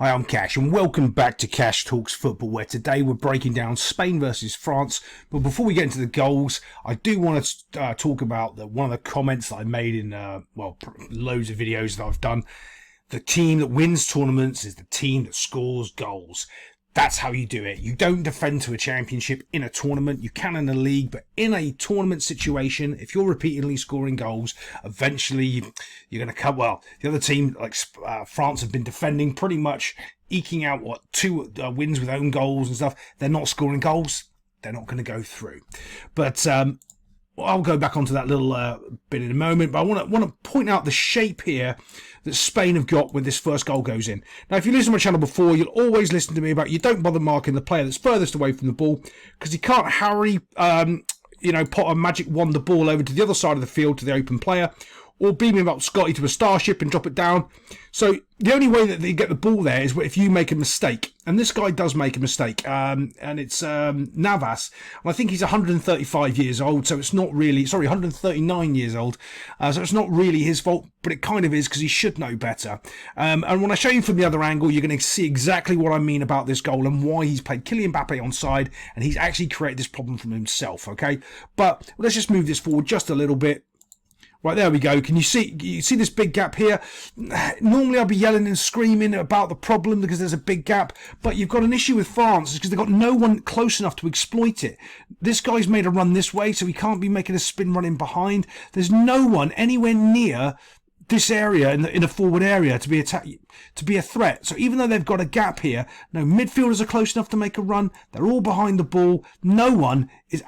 Hi, I'm Cash, and welcome back to Cash Talks Football, where today we're breaking down Spain versus France. But before we get into the goals, I do want to talk about one of the comments that I made in, loads of videos that I've done. The team that wins tournaments is the team that scores goals. That's how you do it. You don't defend to a championship in a tournament. You can in a league, but in a tournament situation, if you're repeatedly scoring goals, eventually you're going to come. Well, the other team, like France, have been defending pretty much, eking out two wins with own goals and stuff. They're not scoring goals. They're not going to go through. But I'll go back onto that little bit in a moment. But I want to point out the shape here that Spain have got when this first goal goes in. Now, if you listen to my channel before, you'll always listen to me about you don't bother marking the player that's furthest away from the ball because he can't hurry, put a magic wand the ball over to the other side of the field to the open player, or beam him up Scotty to a starship and drop it down. So the only way that they get the ball there is if you make a mistake. And this guy does make a mistake. And it's Navas. And I think he's 135 years old. So it's not really, 139 years old. So it's not really his fault, but it kind of is because he should know better. And when I show you from the other angle, you're going to see exactly what I mean about this goal and why he's played Kylian Mbappe onside. And he's actually created this problem from himself. Okay. But let's just move this forward just a little bit. Right, there we go. Can you see this big gap here? Normally I'd be yelling and screaming about the problem because there's a big gap, but you've got an issue with France because they've got no one close enough to exploit it. This guy's made a run this way, so he can't be making a spin run in behind. There's no one anywhere near this area in the forward area to be a threat. So even though they've got a gap here, no midfielders are close enough to make a run. They're all behind the ball. No one is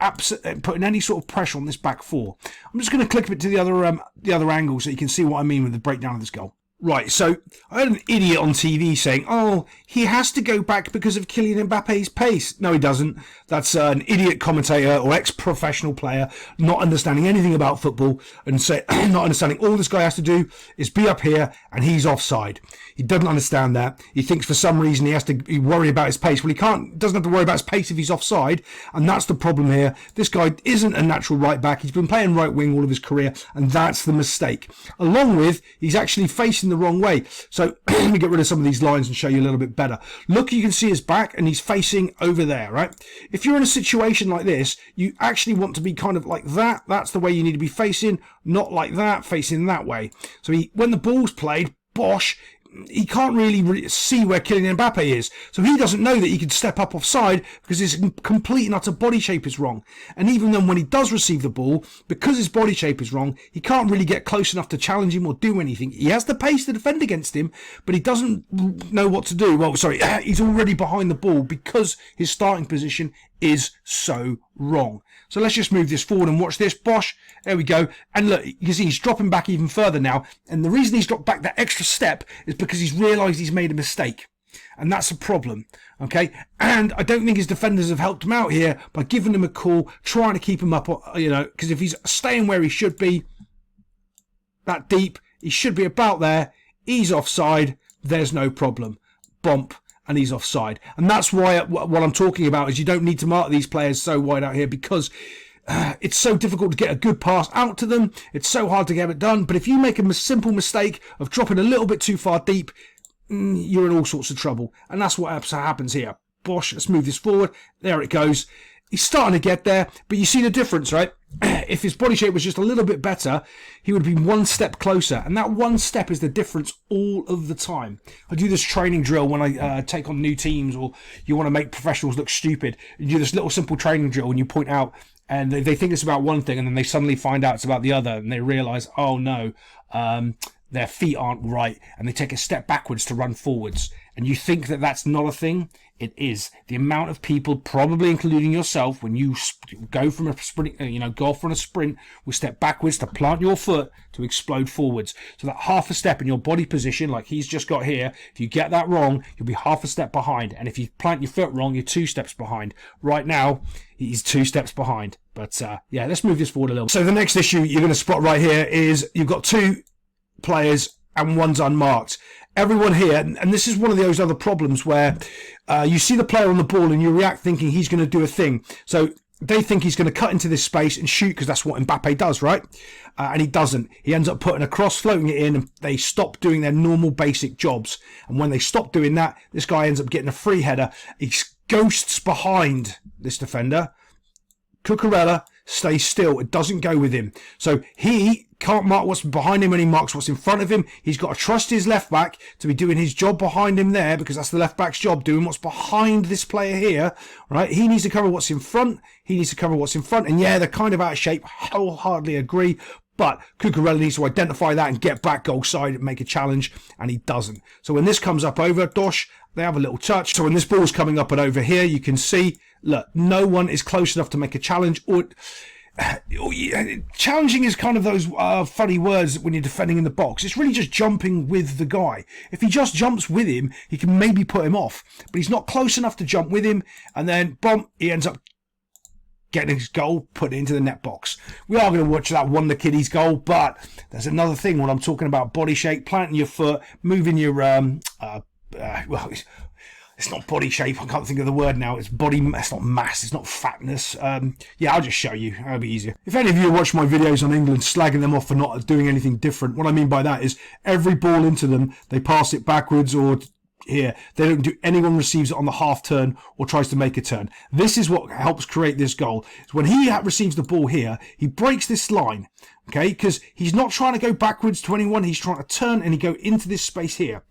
putting any sort of pressure on this back four. I'm just going to click a bit to the other angle so you can see what I mean with the breakdown of this goal. Right, so I had an idiot on TV saying, oh, he has to go back because of Kylian Mbappe's pace. No, he doesn't. That's an idiot commentator or ex-professional player not understanding anything about football and not understanding all this guy has to do is be up here and he's offside. He doesn't understand that. He thinks for some reason he has to worry about his pace. Well, doesn't have to worry about his pace if he's offside, and that's the problem here. This guy isn't a natural right back. He's been playing right wing all of his career, and that's the mistake. Along with, he's actually facing the wrong way. So let me get rid of some of these lines and show you a little bit better. Look, you can see his back and he's facing over there, right? If you're in a situation like this, you actually want to be kind of like that. That's the way you need to be facing, not like that, facing that way. So when the ball's played, Bosch, he can't really see where Kylian Mbappe is. So he doesn't know that he can step up offside because his complete and utter body shape is wrong. And even then when he does receive the ball, because his body shape is wrong, he can't really get close enough to challenge him or do anything. He has the pace to defend against him, but he doesn't know what to do. Well, sorry, he's already behind the ball because his starting position is so wrong. So let's just move this forward and watch this. Bosch, there we go. And look, you can see he's dropping back even further now. And the reason he's dropped back that extra step is because he's realised he's made a mistake. And that's a problem, okay? And I don't think his defenders have helped him out here by giving him a call, trying to keep him up, because if he's staying where he should be, that deep, he should be about there. He's offside. There's no problem. Bump. And he's offside. And that's why what I'm talking about is you don't need to mark these players so wide out here because it's so difficult to get a good pass out to them. It's so hard to get it done. But if you make a simple mistake of dropping a little bit too far deep, you're in all sorts of trouble. And that's what happens here. Bosch, let's move this forward. There it goes. He's starting to get there, but you see the difference, right? If his body shape was just a little bit better, he would have been one step closer. And that one step is the difference all of the time. I do this training drill when I take on new teams or you want to make professionals look stupid. You do this little simple training drill and you point out and they think it's about one thing and then they suddenly find out it's about the other and they realise, oh no, their feet aren't right and they take a step backwards to run forwards. And you think that that's not a thing? It is. The amount of people, probably including yourself, when you go from a sprint, go off on a sprint, will step backwards to plant your foot to explode forwards. So that half a step in your body position, like he's just got here, if you get that wrong, you'll be half a step behind. And if you plant your foot wrong, you're 2 steps behind. Right now, he's 2 steps behind. But yeah, let's move this forward a little. So the next issue you're going to spot right here is you've got 2 players and one's unmarked. Everyone here, and this is one of those other problems where you see the player on the ball and you react thinking he's going to do a thing. So they think he's going to cut into this space and shoot because that's what Mbappe does, right? And he doesn't. He ends up putting a cross, floating it in, and they stop doing their normal basic jobs. And when they stop doing that, this guy ends up getting a free header. He ghosts behind this defender. Cucurella stays still. It doesn't go with him. So he can't mark what's behind him when he marks what's in front of him. He's got to trust his left back to be doing his job behind him there, because that's the left back's job, doing what's behind this player here, right? He needs to cover what's in front. He needs to cover what's in front. And yeah, they're kind of out of shape. Wholeheartedly agree. But Cucurella needs to identify that and get back goal side and make a challenge, and he doesn't. So when this comes up over Dosh, they have a little touch. So when this ball's coming up and over here, you can see, look, no one is close enough to make a challenge. Or challenging is kind of those funny words when you're defending in the box. It's really just jumping with the guy. If he just jumps with him, he can maybe put him off. But he's not close enough to jump with him, and then, boom, he ends up getting his goal put into the net box. We are going to watch that Wonder Kiddies goal, but there's another thing when I'm talking about body shape, planting your foot, moving your well, it's not body shape. I can't think of the word now. It's body. It's not mass. It's not fatness. Yeah, I'll just show you. It'll be easier. If any of you watch my videos on England slagging them off for not doing anything different, what I mean by that is every ball into them, they pass it backwards or here. They don't do. Anyone receives it on the half turn or tries to make a turn. This is what helps create this goal. It's when he receives the ball here, he breaks this line. Okay, because he's not trying to go backwards to anyone. He's trying to turn and he go into this space here.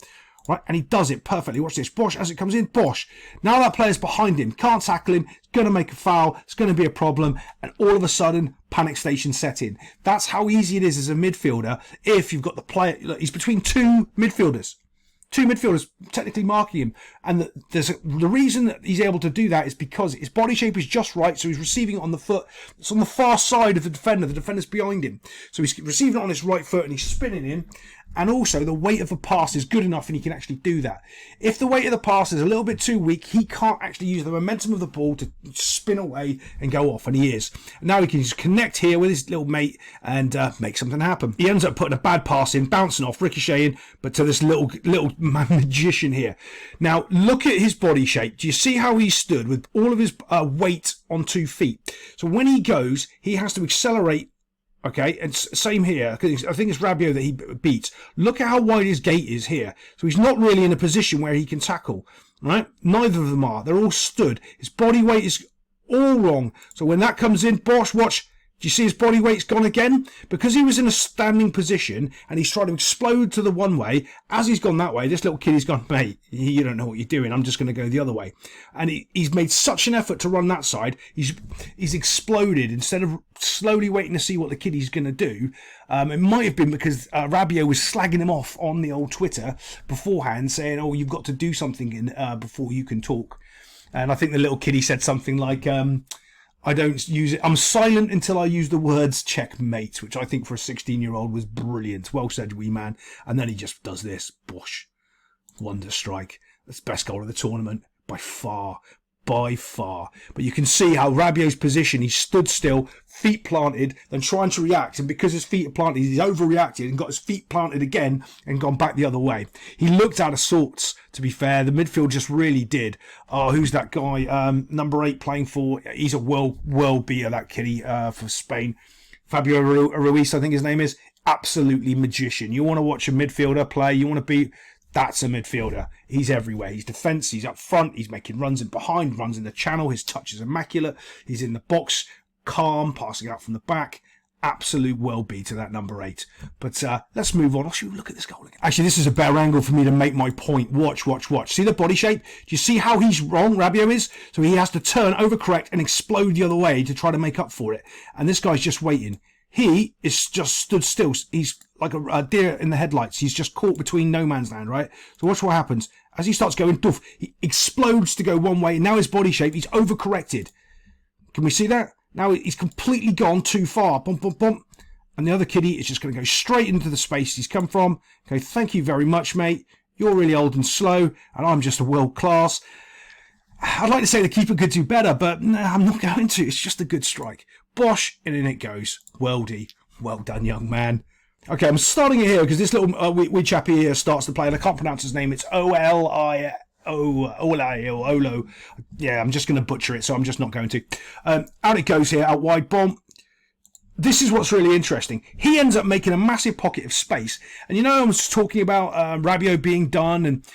Right, and he does it perfectly. Watch this. Bosch, as it comes in, Bosch. Now that player's behind him. Can't tackle him. It's going to make a foul. It's going to be a problem. And all of a sudden, panic station set in. That's how easy it is as a midfielder if you've got the player. Look, he's between two midfielders. Two midfielders technically marking him. And the reason that he's able to do that is because his body shape is just right. So he's receiving it on the foot. It's on the far side of the defender. The defender's behind him. So he's receiving it on his right foot and he's spinning in. And also the weight of the pass is good enough and he can actually do that. If the weight of the pass is a little bit too weak, he can't actually use the momentum of the ball to spin away and go off, and he is. And now he can just connect here with his little mate and make something happen. He ends up putting a bad pass in, bouncing off, ricocheting, but to this little magician here. Now look at his body shape. Do you see how he stood with all of his weight on 2 feet? So when he goes, he has to accelerate. Okay, and same here. I think it's Rabiot that he beats. Look at how wide his gate is here. So he's not really in a position where he can tackle, right? Neither of them are. They're all stood. His body weight is all wrong. So when that comes in, Bosch, watch. Do you see his body weight's gone again? Because he was in a standing position and he's trying to explode to the one way. As he's gone that way, this little kid, he's gone, mate, you don't know what you're doing. I'm just going to go the other way. And he's made such an effort to run that side. He's exploded instead of slowly waiting to see what the kiddie's going to do. It might have been because Rabiot was slagging him off on the old Twitter beforehand, saying, oh, you've got to do something before you can talk. And I think the little kiddie said something like, I don't use it. I'm silent until I use the words checkmate, which I think for a 16-year-old was brilliant. Well said, wee man. And then he just does this. Bosh. Wonder strike. That's the best goal of the tournament. By far. By far. But you can see how Rabiot's position, he stood still, feet planted, then trying to react. And because his feet are planted, he's overreacted and got his feet planted again and gone back the other way. He looked out of sorts, to be fair. The midfield just really did. Oh, who's that guy? Number 8 playing for, he's a world beater, that kiddie, for Spain. Fabio Ruiz, I think his name is. Absolutely magician. You want to watch a midfielder play, you want to be... That's a midfielder. He's everywhere. He's defence. He's up front. He's making runs in behind, runs in the channel. His touch is immaculate. He's in the box, calm, passing out from the back. Absolute well-beater, that number 8. But let's move on. Actually, look at this goal again. Actually, this is a better angle for me to make my point. Watch, watch, watch. See the body shape? Do you see how he's wrong, Rabiot is? So he has to turn, overcorrect, and explode the other way to try to make up for it. And this guy's just waiting. He is just stood still. He's like a deer in the headlights. He's just caught between no man's land, right? So watch what happens. As he starts going, doof, he explodes to go one way. Now his body shape, he's overcorrected. Can we see that? Now he's completely gone too far. Bump, bump, bump. And the other kiddie is just going to go straight into the space he's come from. Okay, thank you very much, mate. You're really old and slow, and I'm just a world class. I'd like to say the keeper could do better, but no, I'm not going to. It's just a good strike. Bosh, and in it goes. Worldy. Well done, young man. Okay, I'm starting it here because this little wee chappy here starts to play, and I can't pronounce his name. It's Olo. Yeah, I'm just going to butcher it, so I'm just not going to. Out it goes here, out wide, bomb. This is what's really interesting. He ends up making a massive pocket of space. And you know, I was talking about Rabiot being done, and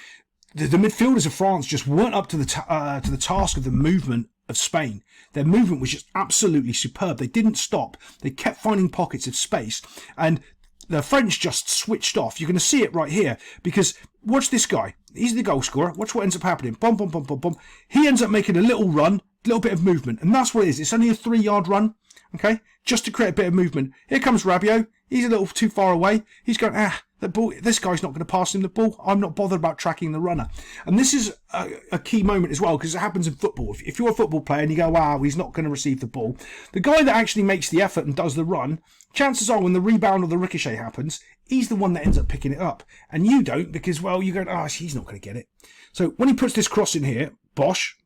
the midfielders of France just weren't up to the task of the movement of Spain. Their movement was just absolutely superb. They didn't stop. They kept finding pockets of space. And the French just switched off. You're going to see it right here, because watch this guy. He's the goal scorer. Watch what ends up happening. Boom, boom, boom, boom, boom. He ends up making a little run, a little bit of movement. And that's what it is. It's only a 3-yard run. Okay, just to create a bit of movement. Here comes Rabiot. He's a little too far away. He's going, the ball. This guy's not going to pass him the ball. I'm not bothered about tracking the runner. And this is a key moment as well, because it happens in football. If you're a football player and you go, wow, he's not going to receive the ball, the guy that actually makes the effort and does the run, chances are when the rebound or the ricochet happens, he's the one that ends up picking it up. And you don't, because, well, you go, he's not going to get it. So when he puts this cross in here, bosh,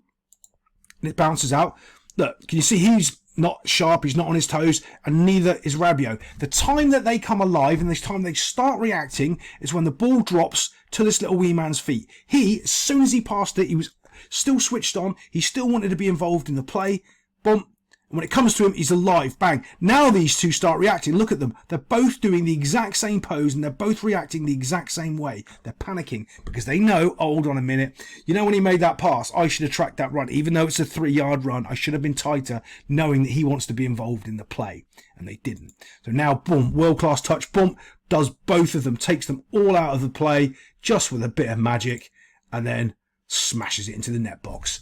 and it bounces out. Look, can you see he's not sharp, he's not on his toes, and neither is Rabiot. The time that they come alive and the time they start reacting is when the ball drops to this little wee man's feet. He, as soon as he passed it, he was still switched on. He still wanted to be involved in the play. Boom. And when it comes to him, he's alive. Bang. Now these two start reacting. Look at them. They're both doing the exact same pose and they're both reacting the exact same way. They're panicking because they know, oh, hold on a minute. You know, when he made that pass, I should have tracked that run. Even though it's a 3-yard run, I should have been tighter, knowing that he wants to be involved in the play. And they didn't. So now, boom, world-class touch. Boom, does both of them. Takes them all out of the play just with a bit of magic. And then smashes it into the net box.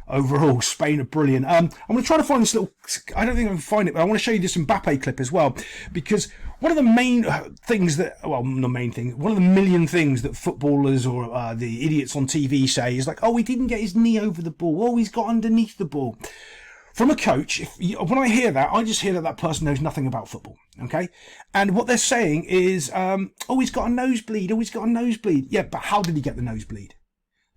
Overall, Spain are brilliant. I'm going to try to find this little... I don't think I can find it, but I want to show you this Mbappe clip as well. Because one of the main things that... Well, the main thing. One of the million things that footballers or the idiots on TV say is like, oh, he didn't get his knee over the ball. Oh, he's got underneath the ball. From a coach, when I hear that, I just hear that person knows nothing about football. Okay? And what they're saying is, oh, he's got a nosebleed. Oh, he's got a nosebleed. Yeah, but how did he get the nosebleed?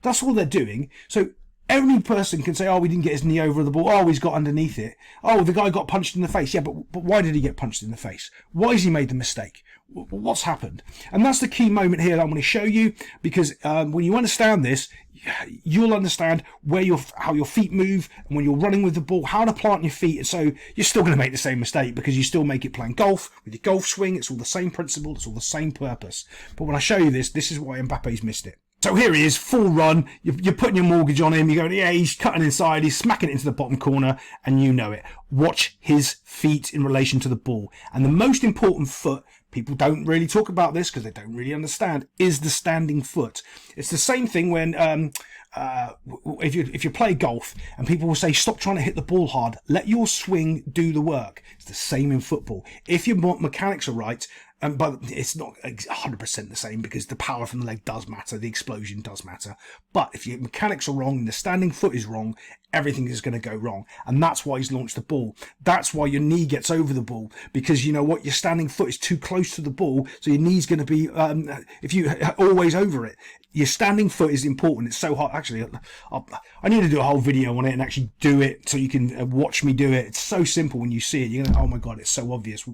That's all they're doing. So... every person can say, oh, we didn't get his knee over the ball. Oh, he's got underneath it. Oh, the guy got punched in the face. Yeah, but why did he get punched in the face? Why has he made the mistake? What's happened? And that's the key moment here that I'm going to show you, because when you understand this, you'll understand how your feet move, and when you're running with the ball, how to plant your feet. And so you're still going to make the same mistake, because you still make it playing golf with your golf swing. It's all the same principle. It's all the same purpose. But when I show you this is why Mbappe's missed it. So here he is, full run. You're putting your mortgage on him. You're going, yeah, he's cutting inside. He's smacking it into the bottom corner, and you know it. Watch his feet in relation to the ball. And the most important foot, people don't really talk about this because they don't really understand, is the standing foot. It's the same thing when if you play golf and people will say, stop trying to hit the ball hard. Let your swing do the work. It's the same in football. If your mechanics are right, but it's not 100% the same, because the power from the leg does matter, the explosion does matter. But if your mechanics are wrong and the standing foot is wrong, everything is going to go wrong. And that's why he's launched the ball. That's why your knee gets over the ball, because you know what, your standing foot is too close to the ball, so your knee's going to be, if you always over it. Your standing foot is important. It's so hard. Actually, I need to do a whole video on it and actually do it so you can watch me do it. It's so simple when you see it. You're going to, oh my God, it's so obvious.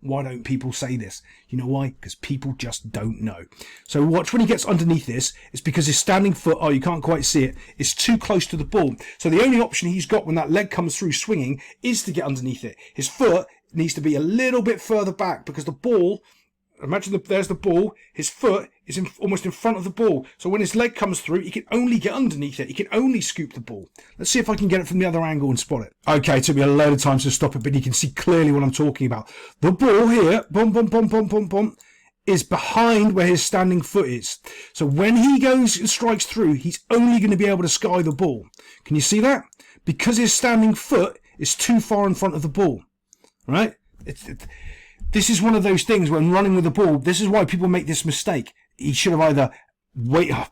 Why don't people say this? You know why? Because people just don't know. So watch when he gets underneath this. It's because his standing foot, oh, you can't quite see it, is too close to the ball. So the only option he's got when that leg comes through swinging is to get underneath it. His foot needs to be a little bit further back, because the ball... Imagine there's the ball. His foot is almost in front of the ball. So when his leg comes through, he can only get underneath it. He can only scoop the ball. Let's see if I can get it from the other angle and spot it. Okay, it took me a load of time to stop it, but you can see clearly what I'm talking about. The ball here, boom, boom, boom, boom, boom, boom, is behind where his standing foot is. So when he goes and strikes through, he's only going to be able to sky the ball. Can you see that? Because his standing foot is too far in front of the ball. Right? This is one of those things when running with the ball. This is why people make this mistake. He should have either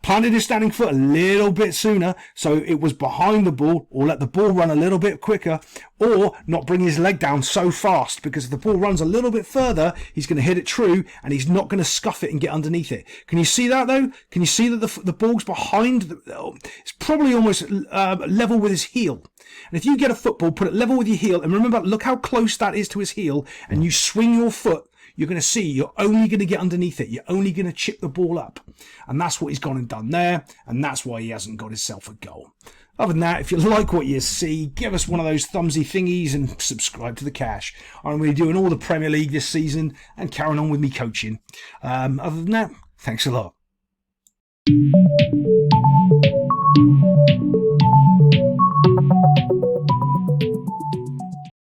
planted his standing foot a little bit sooner, so it was behind the ball, or let the ball run a little bit quicker, or not bring his leg down so fast, because if the ball runs a little bit further, he's going to hit it true, and he's not going to scuff it and get underneath it. Can you see that though? Can you see that the ball's behind? It's probably almost level with his heel. And if you get a football, put it level with your heel, and remember, look how close that is to his heel, and you swing your foot. you're going to see you're only going to get underneath it. You're only going to chip the ball up. And that's what he's gone and done there. And that's why he hasn't got himself a goal. Other than that, if you like what you see, give us one of those thumbsy thingies and subscribe to the Cash. I'm going to be doing all the Premier League this season and carrying on with me coaching. Other than that, thanks a lot.